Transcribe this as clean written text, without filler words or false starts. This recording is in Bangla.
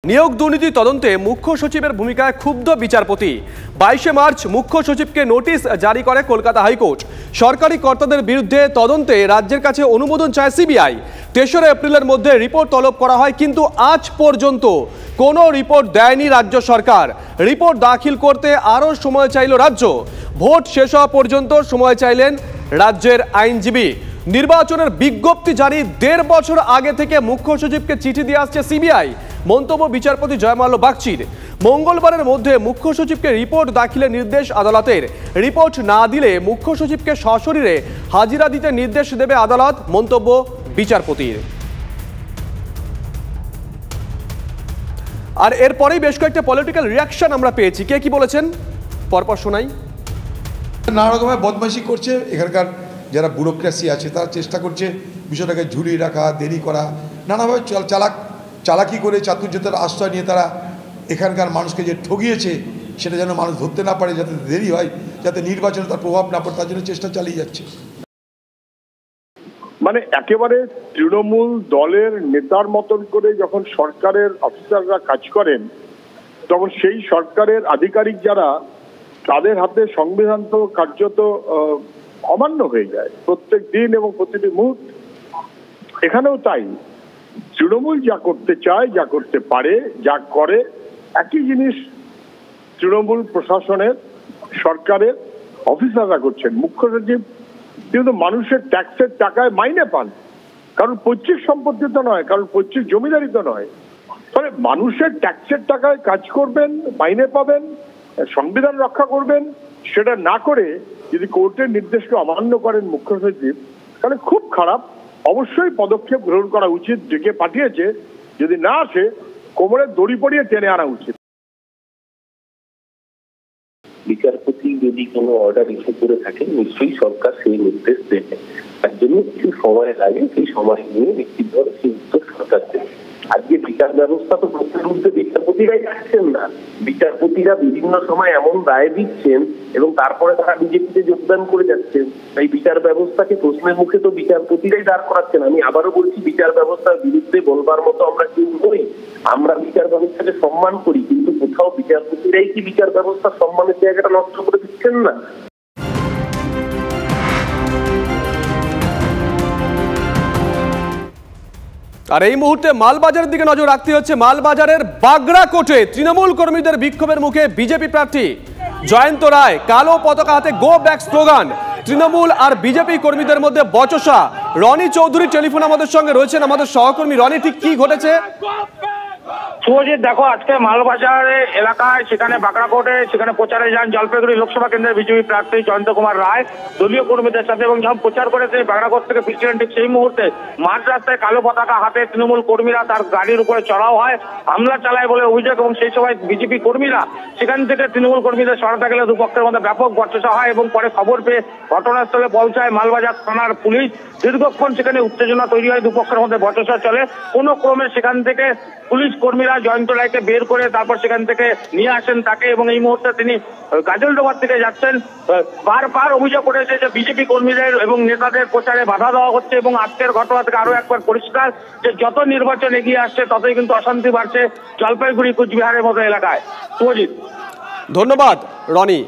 নিয়োগ দুর্নীতি তদন্তে মুখ্য সচিবের ভূমিকায় ক্ষুব্ধ বিচারপতি। 22 মার্চ মুখ্য সচিবকে নোটিশ জারি করে কলকাতা হাইকোর্ট। সরকারি কর্তাদের বিরুদ্ধে তদন্তে রাজ্যের কাছে অনুমোদন চায় সিবিআই। 3রা এপ্রিলের মধ্যে রিপোর্ট তলব করা হয়, কিন্তু আজ পর্যন্ত কোনো রিপোর্ট দেয়নি রাজ্য সরকার। রিপোর্ট দাখিল করতে আরও সময় চাইল রাজ্য। ভোট শেষ হওয়া পর্যন্ত সময় চাইলেন রাজ্যের আইনজীবী। নির্বাচনের বিজ্ঞপ্তি জারি 1.5 বছর আগে থেকে মুখ্য সচিবকে চিঠি দিয়ে আসছে সিবিআই। মন্তব্য বিচারপতি জয়মাল্য বাগচির। মঙ্গলবারের মধ্যে মুখ্য সচিবকে রিপোর্ট দাখিলের নির্দেশ আদালতের। রিপোর্ট না দিলে মুখ্য সচিবকে সশরীরে হাজিরা দিতে নির্দেশ দেবে আদালত। মন্তব্য বিচারপতির। আর এরপরেই বেশ কয়েকটা পলিটিক্যাল রিয়াকশন আমরা পেয়েছি। কে কি বলেছেন পরপর শোনাই। নানা রকমের বদমাইশি করছে এখানকার যারা ব্যুরোক্রেসি আছে, তারা চেষ্টা করছে বিষয়টাকে ঝুলিয়ে রাখা, দেরি করা, নানাভাবে চালাকি করে চাতুর্যতার আশ্রয় নিয়ে তারা এখানকার মানুষকে যে ঠগিয়েছে সেটা যেন মানুষ ধরতে না পারে, যাতে দেরি হয়, যাতে নির্বাচনে তার প্রভাব না পড়ে, তার জন্য চেষ্টা চালিয়ে যাচ্ছে। মানে একেবারে তৃণমূল দলের নেতার মতন করে যখন সরকারের অফিসাররা কাজ করেন, তখন সেই সরকারের আধিকারিক যারা, তাদের হাতে সংবিধান তো কার্যত অমান্য হয়ে যায় প্রত্যেক দিন এবং প্রতিটি মুহূর্তে। এখানেও তাই। তৃণমূল যা করতে চায়, যা করতে পারে, যা করে, একই জিনিস তৃণমূল প্রশাসনের, সরকারের অফিসাররা করছেন। মুখ্য সচিব কিন্তু মানুষের ট্যাক্সের টাকায় মাইনে পান, কারণ পৈতৃক সম্পত্তি তো নয়, কারণ পৈতৃক জমিদারি তো নয়। ফলে মানুষের ট্যাক্সের টাকায় কাজ করবেন, মাইনে পাবেন, সংবিধান রক্ষা করবেন, সেটা না করে যদি কোর্টের নির্দেশকে অমান্য করেন মুখ্য সচিব, তাহলে খুব খারাপ। অবশ্যই পদক্ষেপ গ্রহণ করা উচিত। ডেকে পাঠিয়েছে, যদি না আসে কোমরে দড়ি পরিয়ে টেনে আনা উচিত। বিচারপতি যদি কোনো অর্ডার ইস্যু করে থাকেন, নিশ্চয়ই সরকার সেই নির্দেশ দেবে। তার জন্য কিছু সময় লাগে, সেই সময় নিয়ে নিশ্চিতভাবে সেই উত্তর সরকার দেবে। আজকে বিচার ব্যবস্থা তো প্রশ্নের উঠতে বিচারপতিরাই আসছেন না, বিচারপতিরা বিভিন্ন সময় এমন রায় দিচ্ছেন এবং তারপরে তারা বিজেপিতে যোগদান করে যাচ্ছেন। তাই বিচার ব্যবস্থাকে প্রশ্নের মুখে তো বিচারপতিরাই দাঁড় করাচ্ছেন। আমি আবারও বলছি, বিচার ব্যবস্থার বিরুদ্ধে বলবার মতো আমরা কেউ নই। আমরা বিচার ব্যবস্থাকে সম্মান করি, কিন্তু কোথাও বিচারপতিরাই কি বিচার ব্যবস্থার সম্মানের জায়গাটা নষ্ট করে দিচ্ছেন না? আর এই মুহূর্তে মালবাজারের দিকে নজর রাখতে হচ্ছে। মালবাজারের বাগড়াকোটে তৃণমূল কর্মীদের বিক্ষোভের মুখে বিজেপি প্রার্থী জয়ন্ত রায়। কালো পতাকা হাতে গো ব্যাক স্লোগান। তৃণমূল আর বিজেপি কর্মীদের মধ্যে বচসা। রনি চৌধুরী টেলিফোন আমাদের সঙ্গে রয়েছেন, আমাদের সহকর্মী। রনি, ঠিক কি ঘটেছে? শুভজিৎ, দেখো, আজকে মালবাজারে এলাকায়, সেখানে বাগড়াকোটে, সেখানে প্রচারে যান জলপাইগুড়ি লোকসভা কেন্দ্রের বিজেপি প্রার্থী জয়ন্ত কুমার রায় দলীয় কর্মীদের সাথে, এবং যখন প্রচার করেছে বাগড়াকোট থেকে ফিরছিলেন, ঠিক সেই মুহূর্তে মাঝ রাস্তায় কালো পতাকা হাতে তৃণমূল কর্মীরা তার গাড়ির উপরে চড়াও হয়, হামলা চালায় বলে অভিযোগ। এবং সেই সময় বিজেপি কর্মীরা সেখান থেকে তৃণমূল কর্মীদের সরাতে গেলে দুপক্ষের মধ্যে ব্যাপক বচসা হয় এবং পরে খবর পেয়ে ঘটনাস্থলে পৌঁছায় মালবাজার থানার পুলিশ। দীর্ঘক্ষণ সেখানে উত্তেজনা তৈরি হয়, দুপক্ষের মধ্যে বচসা চলে। কোনো ক্রমে সেখান থেকে পুলিশ কর্মীরা জয়ন্ত রায়কে বের করে তারপর সেখান থেকে নিয়ে আসেন তাকে, এবং এই মুহূর্তে তিনি গাজলডোবার থেকে যাচ্ছেন। বারবার অভিযোগ করেছে যে বিজেপি কর্মীদের এবং নেতাদের প্রচারে বাধা দেওয়া হচ্ছে, এবং আজকের ঘটনা থেকে আরো একবার পরিষ্কার যে যত নির্বাচন এগিয়ে আসছে ততই কিন্তু অশান্তি বাড়ছে জলপাইগুড়ি, কুচবিহারের মতো এলাকায়। শুভজিৎ, ধন্যবাদ রনি।